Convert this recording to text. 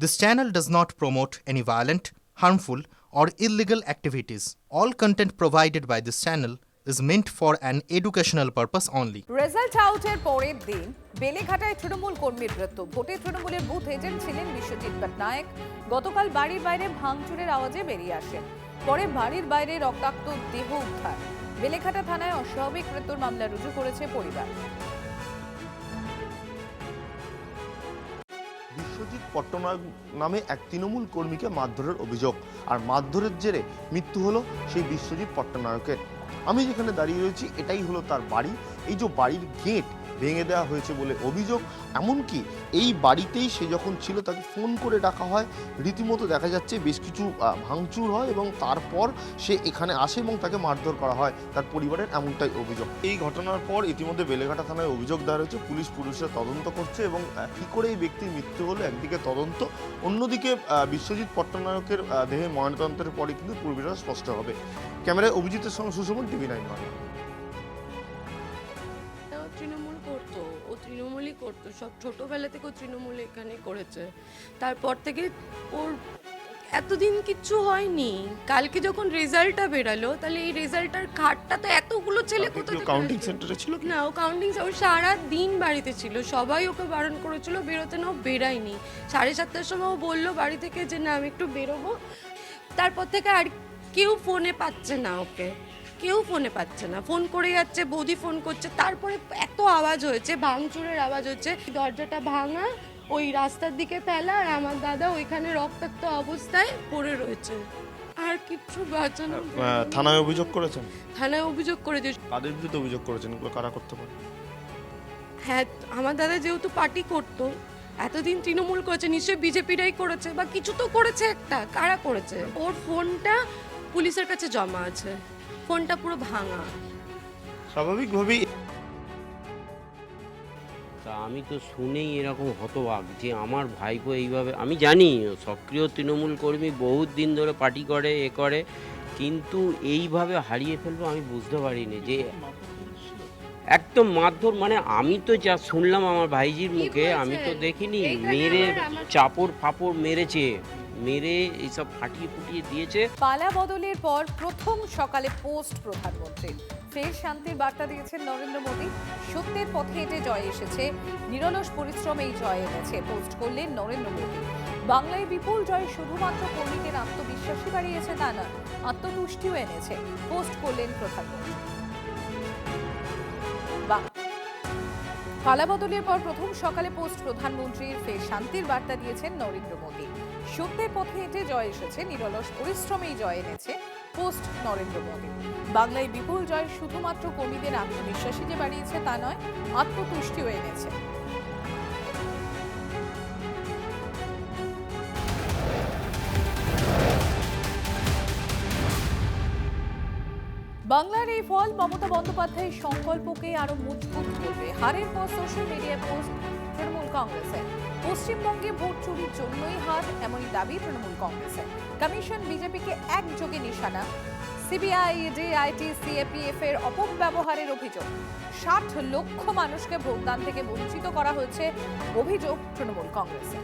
This channel does not promote any violent, harmful, or illegal activities. All content provided by this channel is meant for an educational purpose only. Result আউটের পরের দিন বেলেঘাটায় তৃণমূল কর্মীর মৃত্যু। ভোটে তৃণমূলের booth agent ছিলেন বিশ্বজিৎ পটনায়ক। গতকাল বাড়ির বাইরে ভাঙচুরের আওয়াজে বেরিয়ে আসেন, পরে বাড়ির বাইরে রক্তাক্ত দেহ উদ্ধার। বেলেঘাটা থানায় অস্বাভাবিক মৃত্যুর মামলা রুজু করেছে পরিবার। বিশ্বজিৎ পট্টনায়ক নামে এক তৃণমূল কর্মীকে মারধরের অভিযোগ, আর মারধরের জেরে মৃত্যু হলো সেই বিশ্বজিৎ পট্টনায়কের। আমি যেখানে দাঁড়িয়ে রয়েছি এটাই হলো তার বাড়ি। এই যে বাড়ির গেট ভেঙে দেওয়া হয়েছে বলে অভিযোগ, এমনকি এই বাড়িতেই সে যখন ছিল তাকে ফোন করে ডাকা হয়। রীতিমতো দেখা যাচ্ছে বেশ কিছু ভাঙচুর হয় এবং তারপর সে এখানে আসে এবং তাকে মারধর করা হয় তার পরিবারের, এমনটাই অভিযোগ। এই ঘটনার পর ইতিমধ্যে বেলেঘাটা থানায় অভিযোগ দেওয়া হয়েছে। পুলিশের তদন্ত করছে এবং কী করে এই ব্যক্তির মৃত্যু হলো একদিকে তদন্ত, অন্যদিকে বিশ্বজিৎ পট্টনায়কের দেহে ময়নাতদন্তের পরে কিন্তু পূর্বীরা স্পষ্ট হবে। ক্যামেরায় অভিজিতের সঙ্গে সুশোভন, TV9 বাংলা। তৃণমূল করতো, ও তৃণমূলই করতো, সব ছোটোবেলা থেকে ও তৃণমূল এখানে করেছে। তারপর থেকে ওর এতদিন কিচ্ছু হয়নি। কালকে যখন রেজাল্টটা বেরালো, তাহলে এই রেজাল্টটার খাটটা তো এতগুলো ছেলে কোথায় কাউন্টিং সেন্টারে ছিল না, ও কাউন্টিং ও সারা দিন বাড়িতে ছিল। সবাই ওকে বারণ করেছিল বেরোতে, না ও বেরায়নি। 7:30টার সময় ও বললো বাড়ি থেকে যে না আমি একটু বেরোবো। তারপর থেকে আর কেউ ফোনে পাচ্ছে না ওকে, কেউ ফোনে পাচ্ছে না। ফোন করে যাচ্ছে, বৌদি ফোন করছে। তারপরে এত আওয়াজ হয়েছে, ভাঙচুরের আওয়াজ হচ্ছে, দরজাটা ভাঙা, ওই রাস্তার দিকে ফেলা, আর আমার দাদা ওইখানে রক্তাক্ত অবস্থায় পড়ে রয়েছে। আর কিচ্ছু বাঁচানো। থানায় অভিযোগ করেছেন? থানায় অভিযোগ করেছে। কাদের বিরুদ্ধে অভিযোগ করেছেন, এগুলো কারা করতে পারে? হ্যাঁ, আমার দাদা যেহেতু পার্টি করতো, এতদিন তৃণমূল করেছে, নিশ্চয়ই বিজেপিরাই করেছে বা কিছু তো করেছে একটা। কারা করেছে? ওর ফোনটা পুলিশের কাছে জমা আছে, ফোনটা পুরো ভাঙা। স্বাভাবিকভাবেই তা আমি তো শুনেই এরকম হতবাক যে আমার ভাইপো এইভাবে, আমি জানি সক্রিয় তৃণমূল কর্মী বহুত দিন ধরে পার্টি করে এ করে, কিন্তু এইভাবে হারিয়ে ফেলবো আমি বুঝতে পারিনি। যে একদম মারধর, মানে আমি তো যা শুনলাম আমার ভাইজির মুখে, আমি তো দেখিনি। মেরে চাপড় ফাপড় মেরেছে, মেরে এইসব ফাটিয়ে ফুটিয়ে দিয়েছে। পালা বদলের পর প্রথম সকালে পোস্ট প্রধানমন্ত্রীর। ফের শান্তির বার্তা দিয়েছেন নরেন্দ্র মোদী। সত্যের পথে হেঁটে জয় এসেছে, নিরলস পরিশ্রম এই জয় এনেছে, পোস্ট করলেন নরেন্দ্র মোদী। বাংলায় বিপুল জয় শুধুমাত্র কর্মীদের আত্মবিশ্বাসী বাড়িয়েছে তা নয়, আত্মতুষ্টিও এনেছে, পোস্ট করলেন প্রধানমন্ত্রী। পালাবদলের পর প্রথম সকালে পোস্ট প্রধানমন্ত্রীর। ফের শান্তির বার্তা দিয়েছেন নরেন্দ্র মোদী। সত্যের পথে হেঁটে জয় এসেছে, নিরলস পরিশ্রমেই জয় এনেছে, পোস্ট নরেন্দ্র মোদী। বাংলায় বিপুল জয় শুধুমাত্র কর্মীদের আত্মবিশ্বাসী যে বাড়িয়েছে তা নয়, আত্মতুষ্টিও এনেছে। বাংলার এই ফল মমতা বন্দ্যোপাধ্যায়ের সংকল্পকে আরো মজবুত করবে। হারের পর সোশ্যাল মিডিয়ায় পোস্ট তৃণমূল কংগ্রেসের। পশ্চিমবঙ্গে ভোট চুরির জন্যই হার, এমনই দাবি তৃণমূল কংগ্রেসের। কমিশন বিজেপিকে একযোগে নিশানা। সিবিআই, ইডি, আইটি, সিএপিএফ এর অপব্যবহারের অভিযোগ। 60 লক্ষ মানুষকে ভোটদান থেকে বঞ্চিত করা হয়েছে, অভিযোগ তৃণমূল কংগ্রেসের।